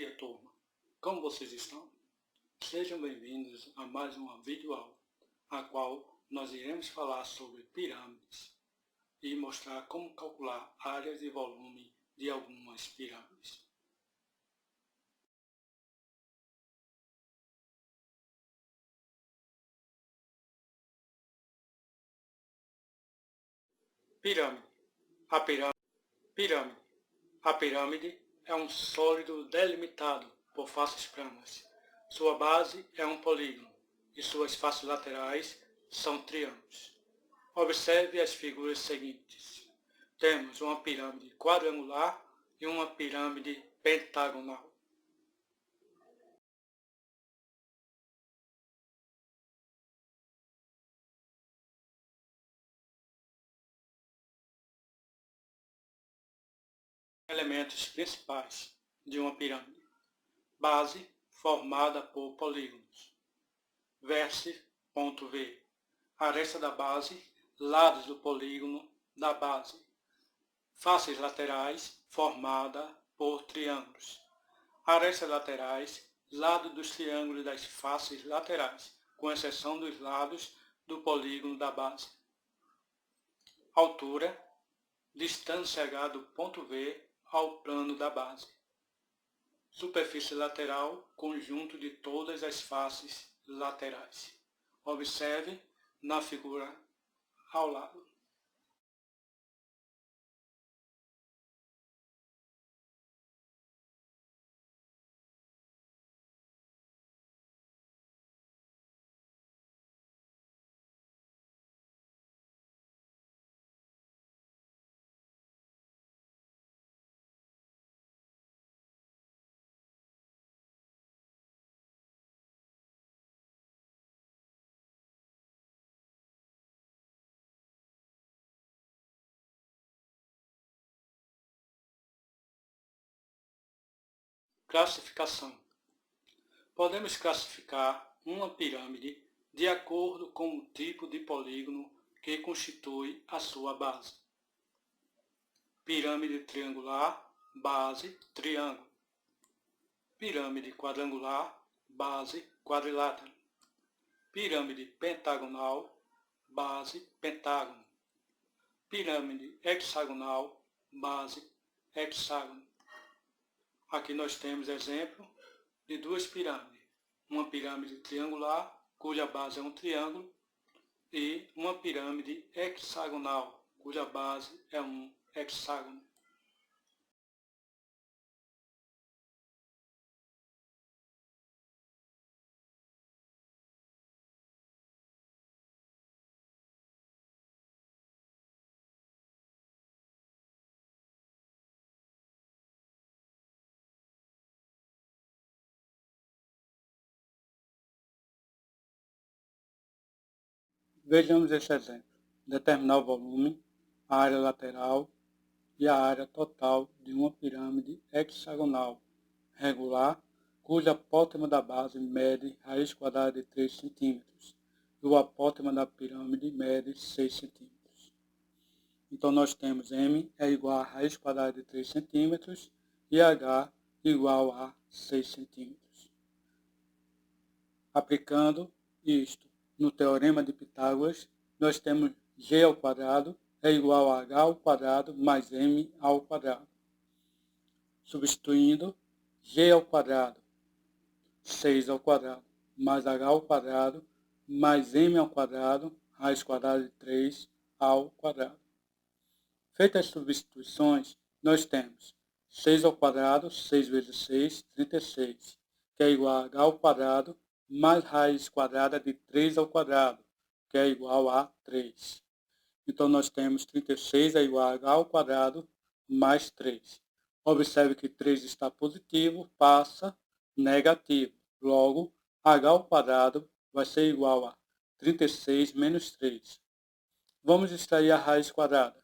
dia, turma! Como vocês estão? Sejam bem-vindos a mais uma videoaula, a qual nós iremos falar sobre pirâmides e mostrar como calcular áreas e volume de algumas pirâmides. Pirâmide. A pirâmide é um sólido delimitado por faces planas. Sua base é um polígono e suas faces laterais são triângulos. Observe as figuras seguintes. Temos uma pirâmide quadrangular e uma pirâmide pentagonal. Elementos principais de uma pirâmide. Base, formada por polígonos. Vértice, ponto V. Aresta da base, lados do polígono da base. Faces laterais, formada por triângulos. Arestas laterais, lado dos triângulos das faces laterais, com exceção dos lados do polígono da base. Altura, distância H do ponto V ao plano da base. Superfície lateral, conjunto de todas as faces laterais. Observe na figura ao lado. Classificação. Podemos classificar uma pirâmide de acordo com o tipo de polígono que constitui a sua base. Pirâmide triangular, base, triângulo. Pirâmide quadrangular, base, quadrilátero. Pirâmide pentagonal, base, pentágono. Pirâmide hexagonal, base, hexágono. Aqui nós temos exemplo de duas pirâmides. Uma pirâmide triangular, cuja base é um triângulo, e uma pirâmide hexagonal, cuja base é um hexágono. Vejamos esse exemplo. Determinar o volume, a área lateral e a área total de uma pirâmide hexagonal regular, cuja apótema da base mede raiz quadrada de 3 cm e o apótema da pirâmide mede 6 cm. Então nós temos M é igual a raiz quadrada de 3 cm e H igual a 6 cm. Aplicando isto no Teorema de Pitágoras, nós temos G ao quadrado é igual a H ao quadrado mais M ao quadrado. Substituindo, G ao quadrado, 6 ao quadrado, mais H ao quadrado, mais M ao quadrado, raiz quadrada de 3 ao quadrado. Feitas as substituições, nós temos 6 ao quadrado, 6 vezes 6, 36, que é igual a H ao quadrado, mais raiz quadrada de 3 ao quadrado, que é igual a 3. Então, nós temos 36 é igual a H ao quadrado mais 3. Observe que 3 está positivo, passa negativo. Logo, H ao quadrado vai ser igual a 36 menos 3. Vamos extrair a raiz quadrada.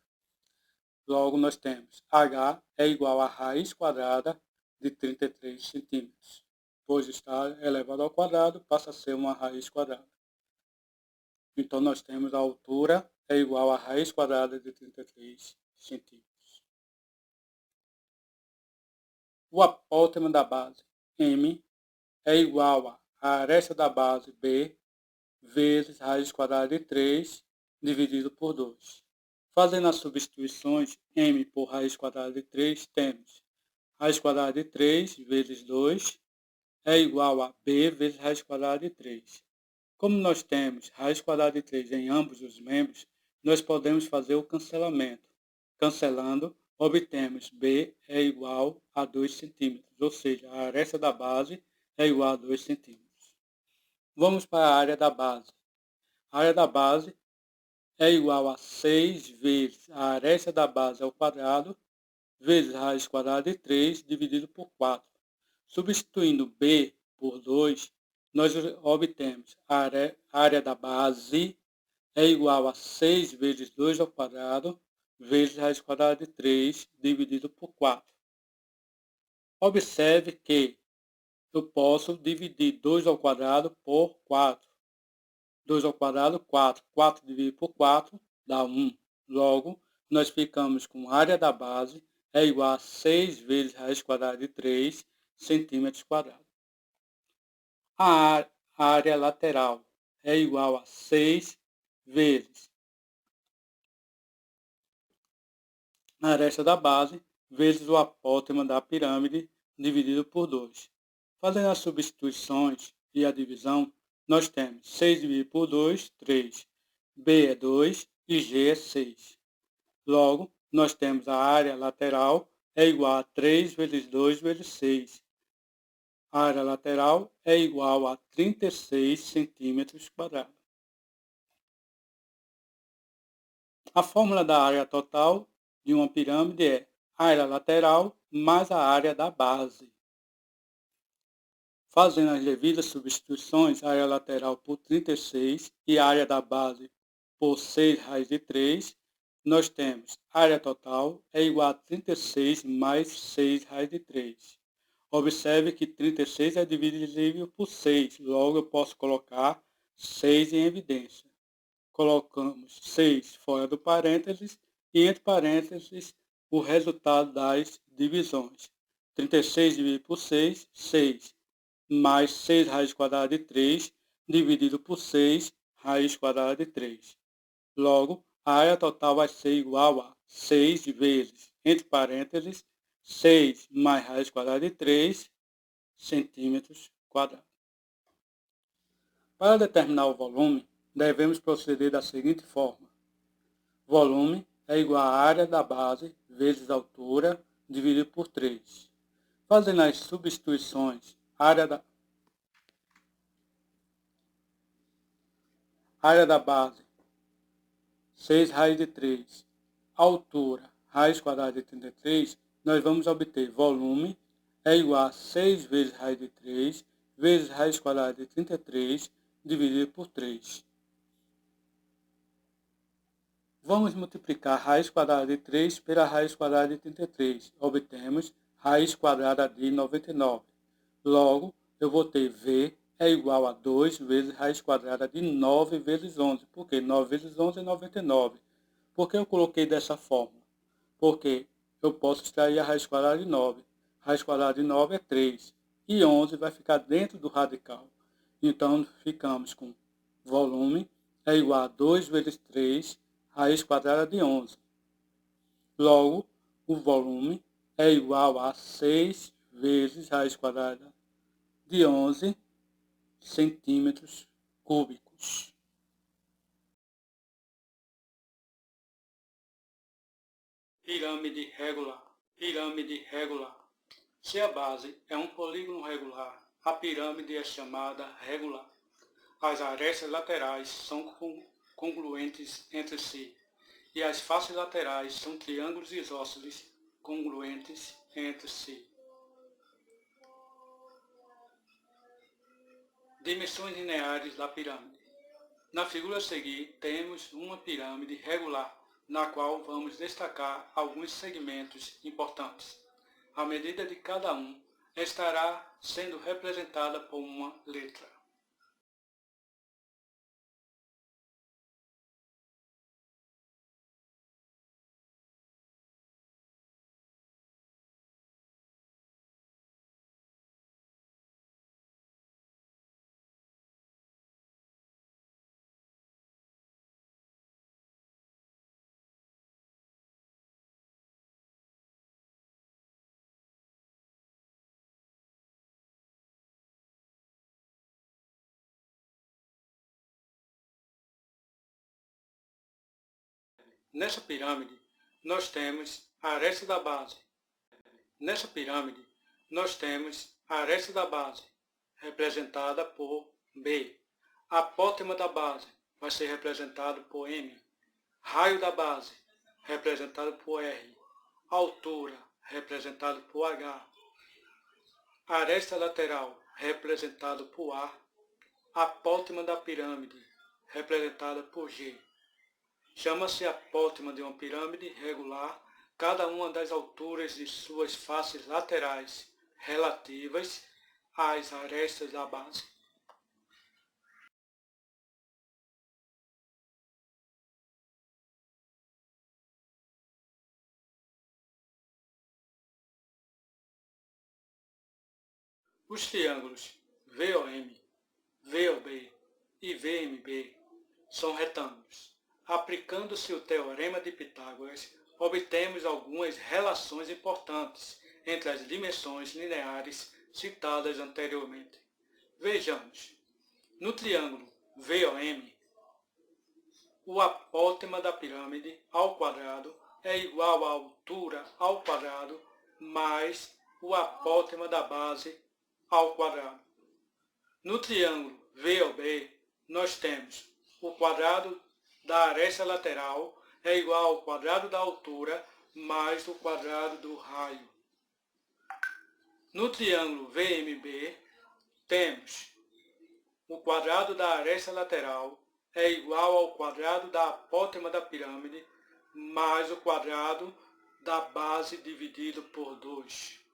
Logo, nós temos H é igual a raiz quadrada de 33 centímetros. Pois está elevado ao quadrado, passa a ser uma raiz quadrada. Então, nós temos a altura é igual a raiz quadrada de 33 centímetros. O apótema da base M é igual a aresta da base B vezes raiz quadrada de 3 dividido por 2. Fazendo as substituições, M por raiz quadrada de 3, temos raiz quadrada de 3 vezes 2 é igual a B vezes raiz quadrada de 3. Como nós temos raiz quadrada de 3 em ambos os membros, nós podemos fazer o cancelamento. Cancelando, obtemos B é igual a 2 centímetros, ou seja, a aresta da base é igual a 2 centímetros. Vamos para a área da base. A área da base é igual a 6 vezes a aresta da base ao quadrado vezes raiz quadrada de 3 dividido por 4. Substituindo B por 2, nós obtemos a área da base é igual a 6 vezes 2 ao quadrado vezes raiz quadrada de 3 dividido por 4. Observe que eu posso dividir 2 ao quadrado por 4. 2 ao quadrado, 4. 4 dividido por 4 dá 1. Logo, nós ficamos com a área da base é igual a 6 vezes raiz quadrada de 3 centímetros quadrados. A área lateral é igual a 6 vezes a aresta da base vezes o apótema da pirâmide dividido por 2. Fazendo as substituições e a divisão, nós temos 6 dividido por 2, 3. B é 2 e G é 6. Logo, nós temos a área lateral é igual a 3 vezes 2 vezes 6. A área lateral é igual a 36 centímetros quadrados. A fórmula da área total de uma pirâmide é a área lateral mais a área da base. Fazendo as devidas substituições, a área lateral por 36 e a área da base por 6 raiz de 3, nós temos a área total é igual a 36 mais 6 raiz de 3. Observe que 36 é divisível por 6, logo eu posso colocar 6 em evidência. Colocamos 6 fora do parênteses e entre parênteses o resultado das divisões. 36 dividido por 6, 6, mais 6 raiz quadrada de 3 dividido por 6 raiz quadrada de 3. Logo, a área total vai ser igual a 6 vezes, entre parênteses, 6 mais raiz quadrada de 3 centímetros quadrados. Para determinar o volume, devemos proceder da seguinte forma. Volume é igual à área da base vezes a altura dividido por 3. Fazendo as substituições, área da base, 6 raiz de 3, altura, raiz quadrada de 33, nós vamos obter volume é igual a 6 vezes raiz de 3 vezes raiz quadrada de 33 dividido por 3. Vamos multiplicar raiz quadrada de 3 pela raiz quadrada de 33. Obtemos raiz quadrada de 99. Logo, eu vou ter V é igual a 2 vezes raiz quadrada de 9 vezes 11. Por quê? 9 vezes 11 é 99. Por que eu coloquei dessa forma? Porque eu posso extrair a raiz quadrada de 9. Raiz quadrada de 9 é 3. E 11 vai ficar dentro do radical. Então, ficamos com volume é igual a 2 vezes 3 raiz quadrada de 11. Logo, o volume é igual a 6 vezes raiz quadrada de 11 centímetros cúbicos. Pirâmide regular. Pirâmide regular. Se a base é um polígono regular, a pirâmide é chamada regular. As arestas laterais são congruentes entre si, e as faces laterais são triângulos isósceles congruentes entre si. Dimensões lineares da pirâmide. Na figura a seguir, temos uma pirâmide regular, na qual vamos destacar alguns segmentos importantes. A medida de cada um estará sendo representada por uma letra. Nessa pirâmide, nós temos a aresta da base. Nessa pirâmide, nós temos a aresta da base, representada por B. Apótema da base vai ser representado por M. Raio da base, representado por R. Altura, representado por H. Aresta lateral, representado por A. Apótema da pirâmide, representada por G. Chama-se apótema de uma pirâmide regular cada uma das alturas de suas faces laterais relativas às arestas da base. Os triângulos VOM, VOB e VMB são retângulos. Aplicando-se o teorema de Pitágoras, obtemos algumas relações importantes entre as dimensões lineares citadas anteriormente. Vejamos. No triângulo VOM, o apótema da pirâmide ao quadrado é igual à altura ao quadrado mais o apótema da base ao quadrado. No triângulo VOB, nós temos o quadrado da aresta lateral é igual ao quadrado da altura mais o quadrado do raio. No triângulo VMB, temos o quadrado da aresta lateral é igual ao quadrado da apótema da pirâmide mais o quadrado da base dividido por 2.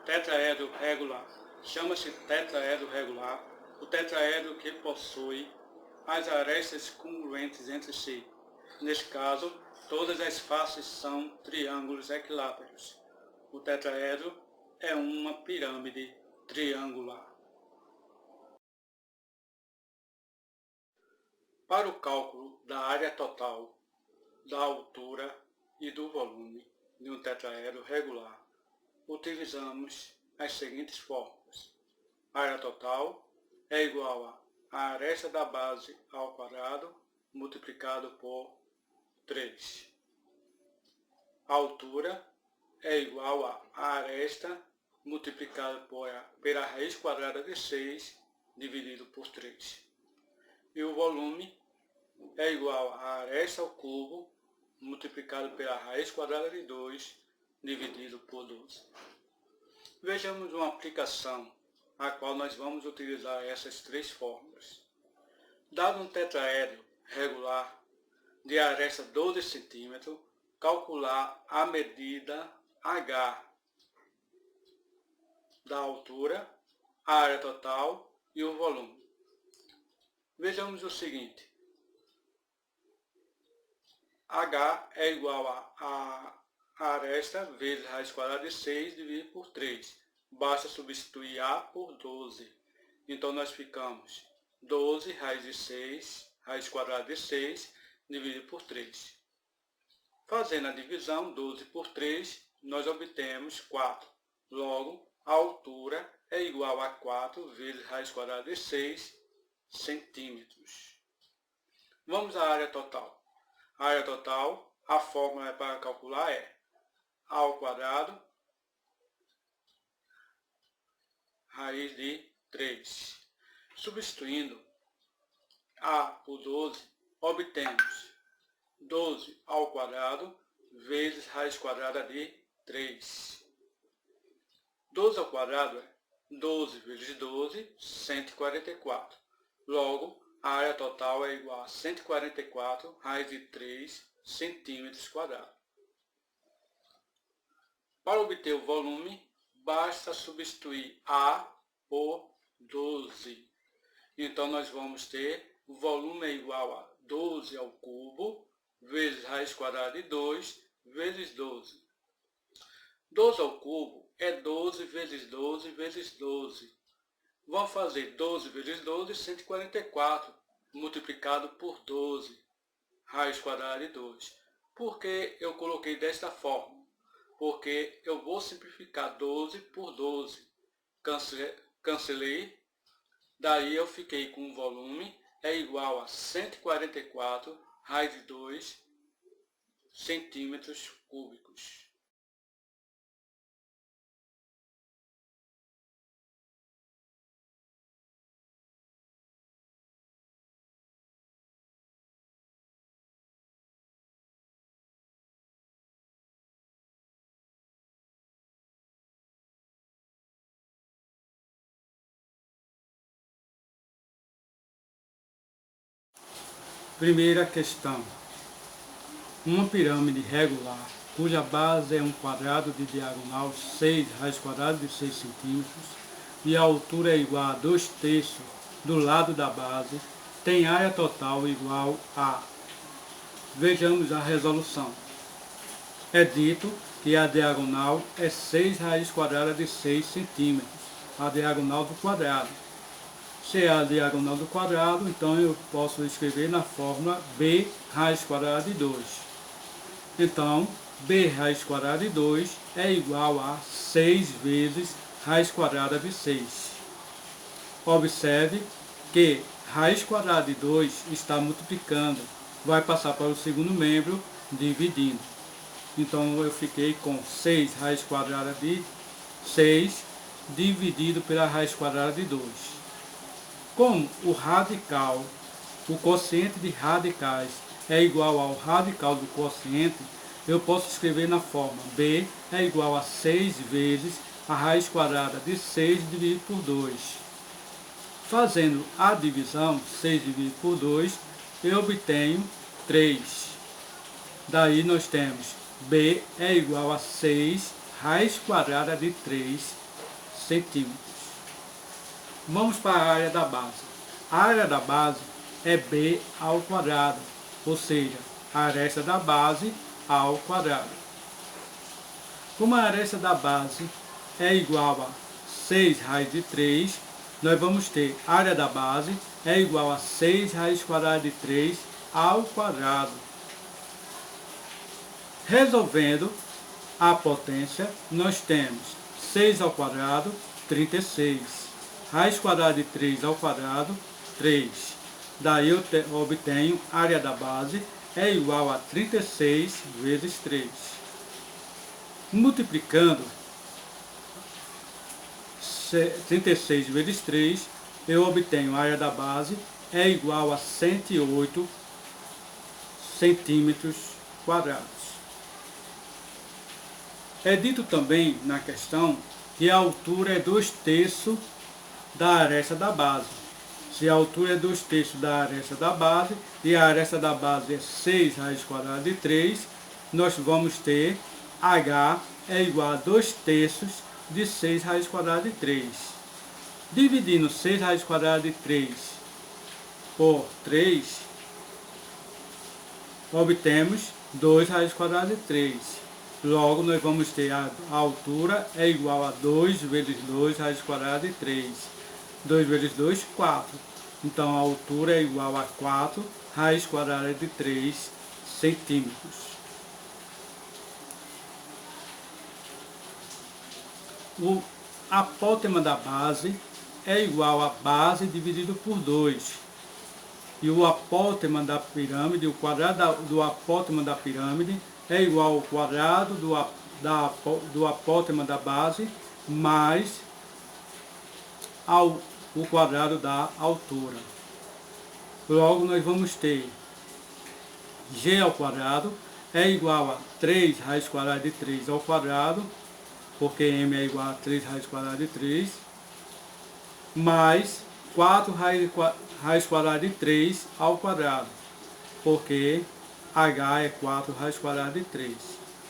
Tetraedro regular. Chama-se tetraedro regular o tetraedro que possui as arestas congruentes entre si. Neste caso, todas as faces são triângulos equiláteros. O tetraedro é uma pirâmide triangular. Para o cálculo da área total, da altura e do volume de um tetraedro regular, utilizamos as seguintes fórmulas. A área total é igual a aresta da base ao quadrado multiplicado por 3. A altura é igual a aresta multiplicado pela raiz quadrada de 6 dividido por 3. E o volume é igual a aresta ao cubo multiplicado pela raiz quadrada de 2 dividido por 12. Vejamos uma aplicação a qual nós vamos utilizar essas três fórmulas. Dado um tetraedro regular de aresta 12 cm, calcular a medida H da altura, a área total e o volume. Vejamos o seguinte. H é igual a aresta vezes raiz quadrada de 6 dividido por 3. Basta substituir A por 12. Então, nós ficamos 12 raiz de 6, raiz quadrada de 6, dividido por 3. Fazendo a divisão, 12 por 3, nós obtemos 4. Logo, a altura é igual a 4 vezes raiz quadrada de 6 centímetros. Vamos à área total. A área total, a fórmula para calcular é A ao quadrado raiz de 3. Substituindo A por 12, obtemos 12 ao quadrado vezes raiz quadrada de 3. 12 ao quadrado é 12 vezes 12, 144. Logo, a área total é igual a 144 raiz de 3 centímetros quadrados. Para obter o volume, basta substituir A por 12. Então, nós vamos ter o volume é igual a 12 ao cubo, vezes raiz quadrada de 2, vezes 12. 12 ao cubo é 12 vezes 12 vezes 12. Vamos fazer 12 vezes 12, 144, multiplicado por 12, raiz quadrada de 2. Por que eu coloquei desta forma? Porque eu vou simplificar 12 por 12. Cancelei, daí eu fiquei com o volume é igual a 144 raiz de 2 centímetros cúbicos. Primeira questão. Uma pirâmide regular, cuja base é um quadrado de diagonal 6 raiz quadrada de 6 centímetros e a altura é igual a 2/3 do lado da base, tem área total igual a... Vejamos a resolução. É dito que a diagonal é 6 raiz quadrada de 6 centímetros, a diagonal do quadrado. Se é a diagonal do quadrado, então eu posso escrever na fórmula b raiz quadrada de 2. Então, b raiz quadrada de 2 é igual a 6 vezes raiz quadrada de 6. Observe que raiz quadrada de 2 está multiplicando, vai passar para o segundo membro dividindo. Então eu fiquei com 6 raiz quadrada de 6 dividido pela raiz quadrada de 2. Como o radical, o quociente de radicais é igual ao radical do quociente, eu posso escrever na forma b é igual a 6 vezes a raiz quadrada de 6 dividido por 2. Fazendo a divisão, 6 dividido por 2, eu obtenho 3. Daí nós temos b é igual a 6 raiz quadrada de 3 centímetros. Vamos para a área da base. A área da base é b ao quadrado, ou seja, a aresta da base ao quadrado. Como a aresta da base é igual a 6 raiz de 3, nós vamos ter a área da base é igual a 6 raiz quadrada de 3 ao quadrado. Resolvendo a potência, nós temos 6 ao quadrado, 36. Raiz quadrada de 3 ao quadrado, 3. Daí eu obtenho a área da base é igual a 36 vezes 3. Multiplicando 36 vezes 3, eu obtenho a área da base é igual a 108 centímetros quadrados. É dito também na questão que a altura é 2/3 da aresta da base. Se a altura é 2/3 da aresta da base e a aresta da base é 6 raiz quadrada de 3, nós vamos ter h é igual a 2/3 de 6 raiz quadrada de 3. Dividindo 6 raiz quadrada de 3 por 3, obtemos 2 raiz quadrada de 3. Logo, nós vamos ter a altura é igual a 2 vezes 2 raiz quadrada de 3. 2 vezes 2, 4. Então, a altura é igual a 4 raiz quadrada de 3 centímetros. O apótema da base é igual a base dividido por 2. E o apótema da pirâmide, o quadrado do apótema da pirâmide é igual ao quadrado do apótema da base mais o quadrado da altura. Logo, nós vamos ter g ao quadrado é igual a 3 raiz quadrada de 3 ao quadrado, porque m é igual a 3 raiz quadrada de 3, mais 4 raiz quadrada de 3 ao quadrado, porque h é 4 raiz quadrada de 3.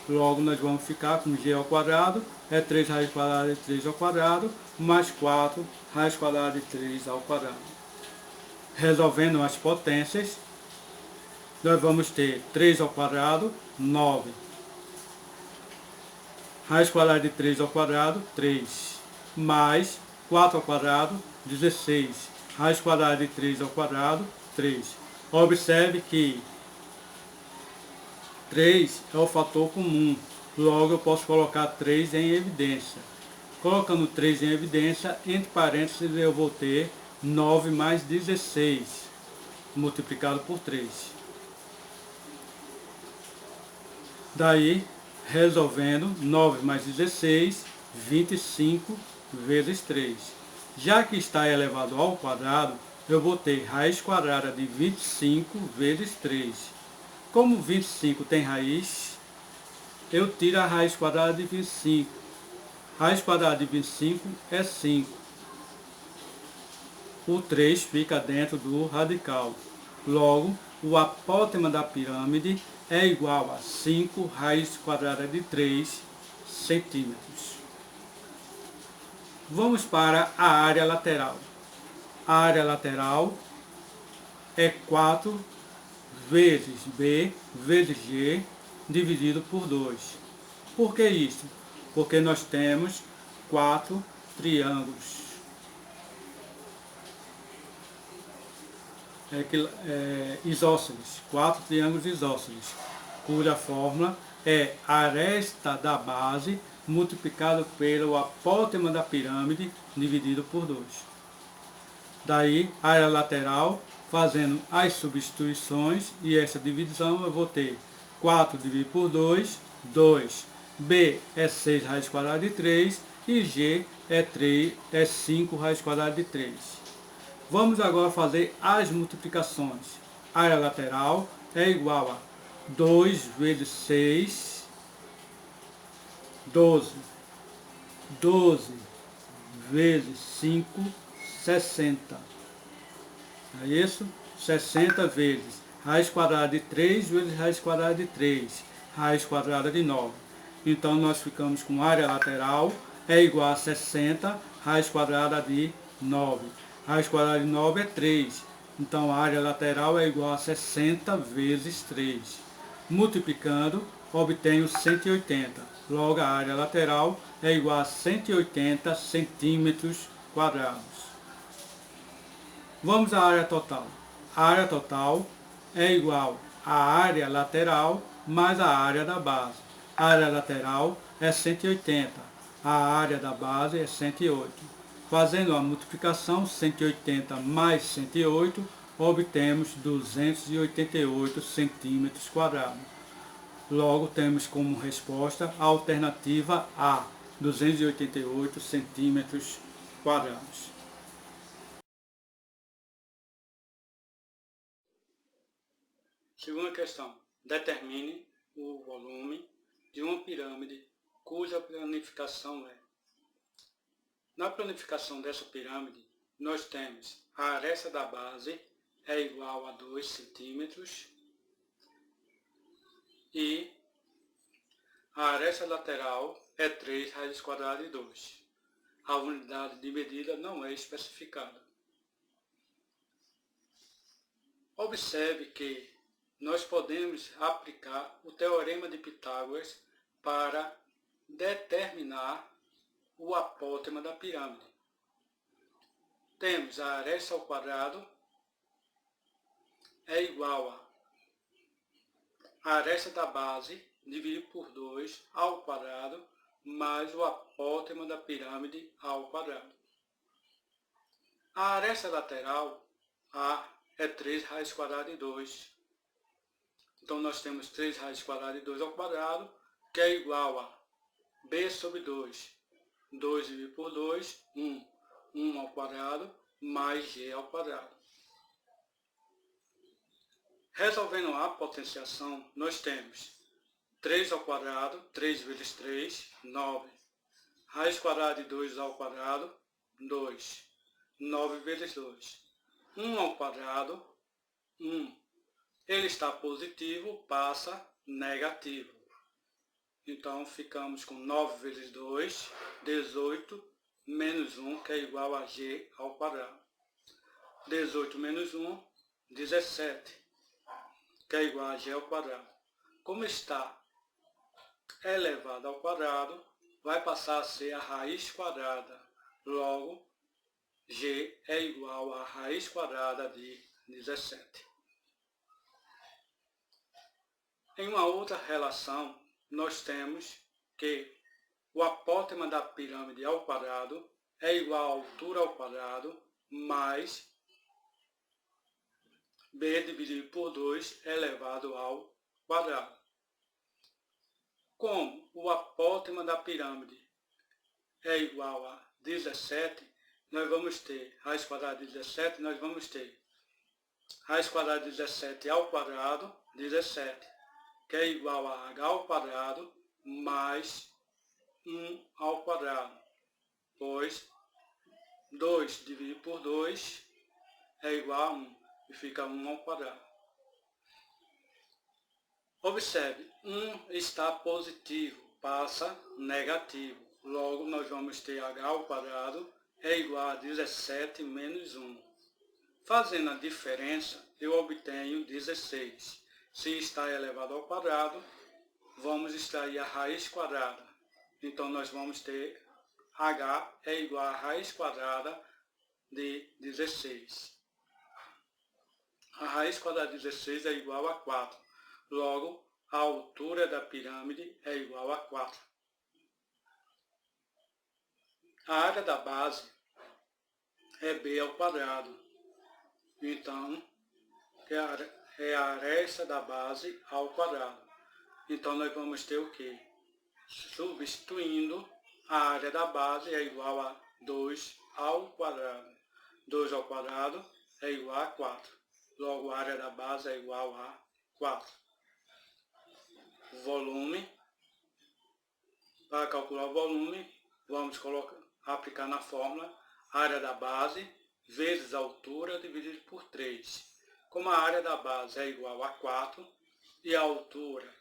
Logo, nós vamos ficar com g ao quadrado, é 3 raiz quadrada de 3 ao quadrado, mais 4 raiz quadrada de 3 ao quadrado. Resolvendo as potências, nós vamos ter 3 ao quadrado, 9. Raiz quadrada de 3 ao quadrado, 3. Mais 4 ao quadrado, 16. Raiz quadrada de 3 ao quadrado, 3. Observe que 3 é o fator comum, logo eu posso colocar 3 em evidência. Colocando 3 em evidência, entre parênteses eu vou ter 9 mais 16, multiplicado por 3. Daí, resolvendo, 9 mais 16, 25 vezes 3. Já que está elevado ao quadrado, eu vou ter raiz quadrada de 25 vezes 3. Como 25 tem raiz, eu tiro a raiz quadrada de 25. Raiz quadrada de 25 é 5. O 3 fica dentro do radical. Logo, o apótema da pirâmide é igual a 5 raiz quadrada de 3 centímetros. Vamos para a área lateral. A área lateral é 4 vezes B vezes G dividido por 2. Por que isso? Porque nós temos 4 triângulos. Isósceles, 4 triângulos isósceles, cuja fórmula é a aresta da base multiplicado pelo apótema da pirâmide dividido por 2. Daí, área lateral, fazendo as substituições e essa divisão, eu vou ter 4 dividido por 2, 2. B é 6 raiz quadrada de 3 e G é 5 raiz quadrada de 3. Vamos agora fazer as multiplicações. Área lateral é igual a 2 vezes 6, 12. 12 vezes 5, 60. É isso? 60 vezes raiz quadrada de 3 vezes raiz quadrada de 3, raiz quadrada de 9. Então, nós ficamos com área lateral é igual a 60 raiz quadrada de 9. Raiz quadrada de 9 é 3. Então, a área lateral é igual a 60 vezes 3. Multiplicando, obtenho 180. Logo, a área lateral é igual a 180 centímetros quadrados. Vamos à área total. A área total é igual à área lateral mais a área da base. A área lateral é 180. A área da base é 108. Fazendo a multiplicação, 180 mais 108, obtemos 288 centímetros quadrados. Logo, temos como resposta a alternativa A, 288 centímetros quadrados. Segunda questão. Determine o volume de uma pirâmide cuja planificação é. Na planificação dessa pirâmide, nós temos a aresta da base é igual a 2 centímetros e a aresta lateral é 3 raiz quadrada de 2. A unidade de medida não é especificada. Observe que nós podemos aplicar o teorema de Pitágoras para determinar o apótema da pirâmide. Temos a aresta ao quadrado é igual a aresta da base dividido por 2 ao quadrado mais o apótema da pirâmide ao quadrado. A aresta lateral, A, é 3 raiz quadrada de 2. Então, nós temos 3 raiz quadrada de 2 ao quadrado, que é igual a B sobre 2. 2 dividido por 2, 1. 1 ao quadrado, mais G ao quadrado. Resolvendo a potenciação, nós temos 3 ao quadrado, 3 vezes 3, 9. Raiz quadrada de 2 ao quadrado, 2. 9 vezes 2. 1 ao quadrado, 1. Ele está positivo, passa negativo. Então, ficamos com 9 vezes 2, 18, menos 1, que é igual a G ao quadrado. 18 menos 1, 17, que é igual a G ao quadrado. Como está elevado ao quadrado, vai passar a ser a raiz quadrada. Logo, G é igual a raiz quadrada de 17. Em uma outra relação, nós temos que o apótema da pirâmide ao quadrado é igual à altura ao quadrado mais b dividido por 2 elevado ao quadrado. Como o apótema da pirâmide é igual a 17, nós vamos ter raiz quadrada de 17, nós vamos ter raiz quadrada de 17 ao quadrado, 17, que é igual a h ao quadrado mais 1 ao quadrado, pois 2 dividido por 2 é igual a 1, e fica 1 ao quadrado. Observe, 1 está positivo, passa negativo. Logo, nós vamos ter h ao quadrado é igual a 17 menos 1. Fazendo a diferença, eu obtenho 16. Se está elevado ao quadrado, vamos extrair a raiz quadrada. Então, nós vamos ter h é igual a raiz quadrada de 16. A raiz quadrada de 16 é igual a 4. Logo, a altura da pirâmide é igual a 4. A área da base é b ao quadrado. Então, é a aresta da base ao quadrado. Então, nós vamos ter o quê? Substituindo, a área da base é igual a 2 ao quadrado. 2 ao quadrado é igual a 4. Logo, a área da base é igual a 4. Volume. Para calcular o volume, vamos aplicar na fórmula área da base vezes a altura dividido por 3. Como a área da base é igual a 4 e a altura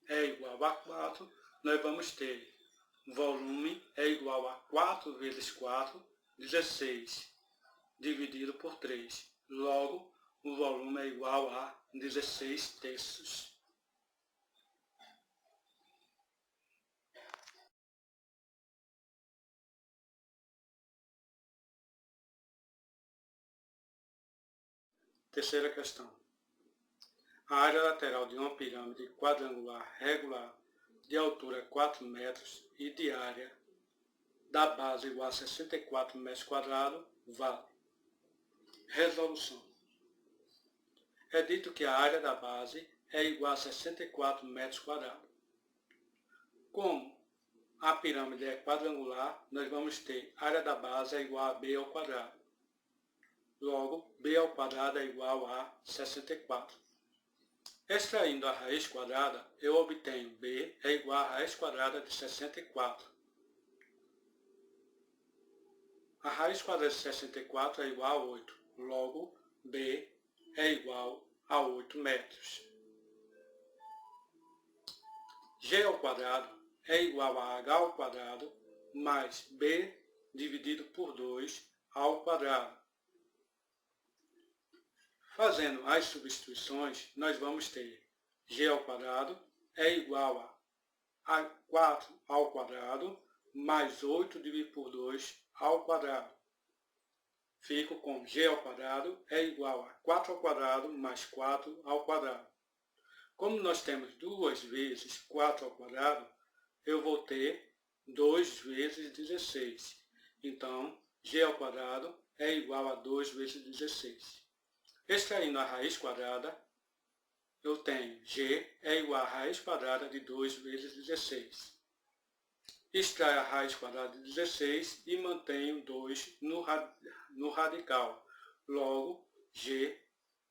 é igual a 4, nós vamos ter volume é igual a 4 vezes 4, 16, dividido por 3. Logo, o volume é igual a 16 terços. Terceira questão. A área lateral de uma pirâmide quadrangular regular de altura 4 metros e de área da base igual a 64 metros quadrados vale. Resolução. É dito que a área da base é igual a 64 metros quadrados. Como a pirâmide é quadrangular, nós vamos ter a área da base é igual a b ao quadrado. Logo, b ao quadrado é igual a 64. Extraindo a raiz quadrada, eu obtenho b é igual a raiz quadrada de 64. A raiz quadrada de 64 é igual a 8. Logo, b é igual a 8 metros. G ao quadrado é igual a h ao quadrado mais b dividido por 2 ao quadrado. Fazendo as substituições, nós vamos ter g ao quadrado é igual a 4 ao quadrado mais 8 dividido por 2 ao quadrado. Fico com g ao quadrado é igual a 4 ao quadrado mais 4 ao quadrado. Como nós temos 2 vezes 4 ao quadrado, eu vou ter 2 vezes 16. Então, g ao quadrado é igual a 2 vezes 16. Extraindo a raiz quadrada, eu tenho g é igual a raiz quadrada de 2 vezes 16. Extraio a raiz quadrada de 16 e mantenho 2 no radical. Logo, g,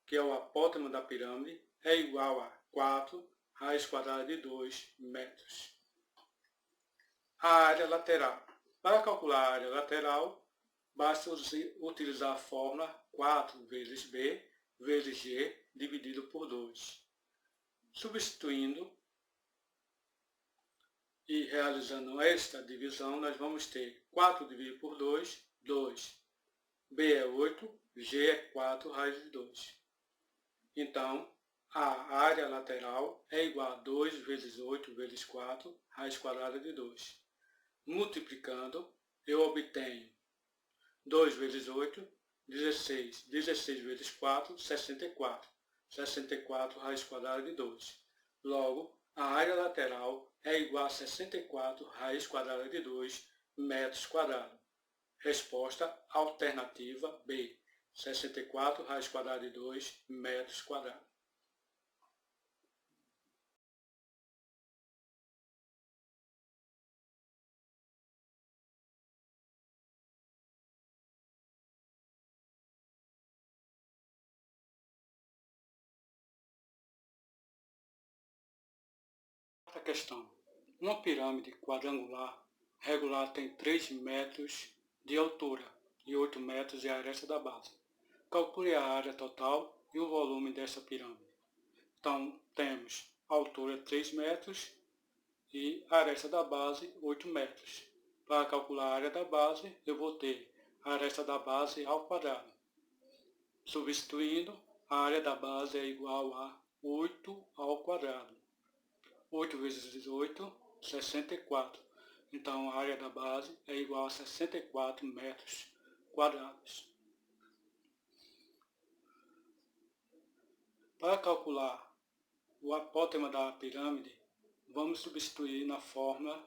que é o apótema da pirâmide, é igual a 4 raiz quadrada de 2 metros. A área lateral. Para calcular a área lateral, basta utilizar a fórmula 4 vezes b vezes g dividido por 2. Substituindo e realizando esta divisão, nós vamos ter 4 dividido por 2, 2. b é 8, g é 4 raiz de 2. Então, a área lateral é igual a 2 vezes 8 vezes 4 raiz quadrada de 2. Multiplicando, eu obtenho 2 vezes 8, 16. 16 vezes 4, 64. 64 raiz quadrada de 2. Logo, a área lateral é igual a 64 raiz quadrada de 2 metros quadrados. Resposta alternativa B. 64 raiz quadrada de 2 metros quadrados. Quarta questão. Uma pirâmide quadrangular regular tem 3 metros de altura e 8 metros de aresta da base. Calcule a área total e o volume dessa pirâmide. Então, temos a altura 3 metros e a aresta da base 8 metros. Para calcular a área da base, eu vou ter a aresta da base ao quadrado. Substituindo, a área da base é igual a 8 ao quadrado. 8 vezes 8, 64. Então, a área da base é igual a 64 metros quadrados. Para calcular o apótema da pirâmide, vamos substituir na fórmula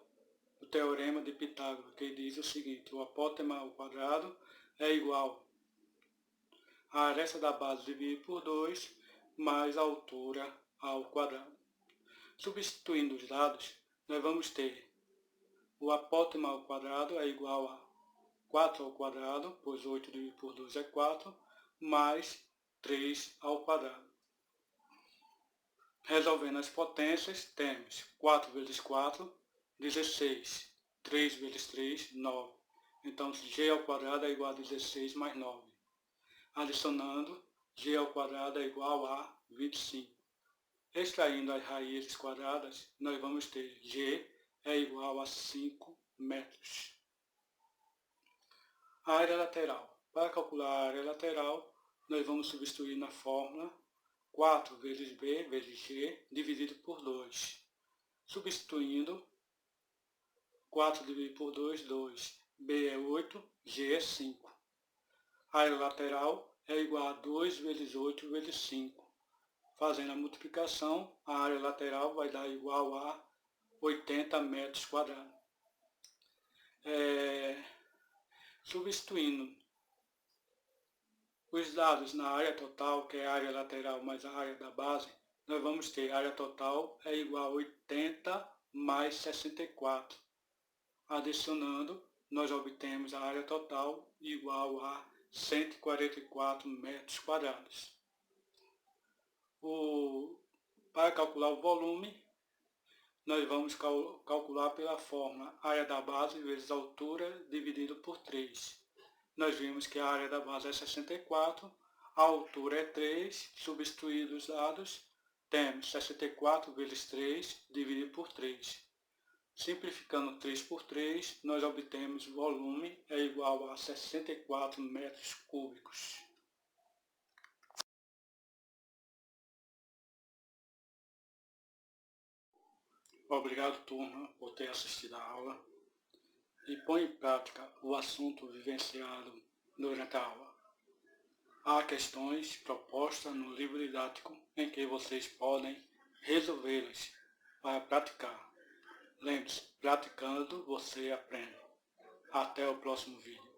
do teorema de Pitágoras, que diz o seguinte: o apótema ao quadrado é igual a aresta da base dividido por 2 mais a altura ao quadrado. Substituindo os lados, nós vamos ter o apótema ao quadrado é igual a 4 ao quadrado, pois 8 dividido por 2 é 4, mais 3 ao quadrado. Resolvendo as potências, temos 4 vezes 4, 16. 3 vezes 3, 9. Então, g ao quadrado é igual a 16 mais 9. Adicionando, g ao quadrado é igual a 25. Extraindo as raízes quadradas, nós vamos ter g é igual a 5 metros. A área lateral. Para calcular a área lateral, nós vamos substituir na fórmula 4 vezes b vezes g dividido por 2. Substituindo, 4 dividido por 2, 2. B é 8, G é 5. A área lateral é igual a 2 vezes 8 vezes 5. Fazendo a multiplicação, a área lateral vai dar igual a 80 metros quadrados. Substituindo os dados na área total, que é a área lateral mais a área da base, nós vamos ter a área total é igual a 80 mais 64. Adicionando, nós obtemos a área total igual a 144 metros quadrados. Para calcular o volume, nós vamos calcular pela fórmula área da base vezes altura dividido por 3. Nós vimos que a área da base é 64, a altura é 3, substituídos os lados, temos 64 vezes 3 dividido por 3. Simplificando 3 por 3, nós obtemos o volume é igual a 64 metros cúbicos. Obrigado, turma, por ter assistido a aula e põe em prática o assunto vivenciado durante a aula. Há questões propostas no livro didático em que vocês podem resolvê-las para praticar. Lembre-se, praticando você aprende. Até o próximo vídeo.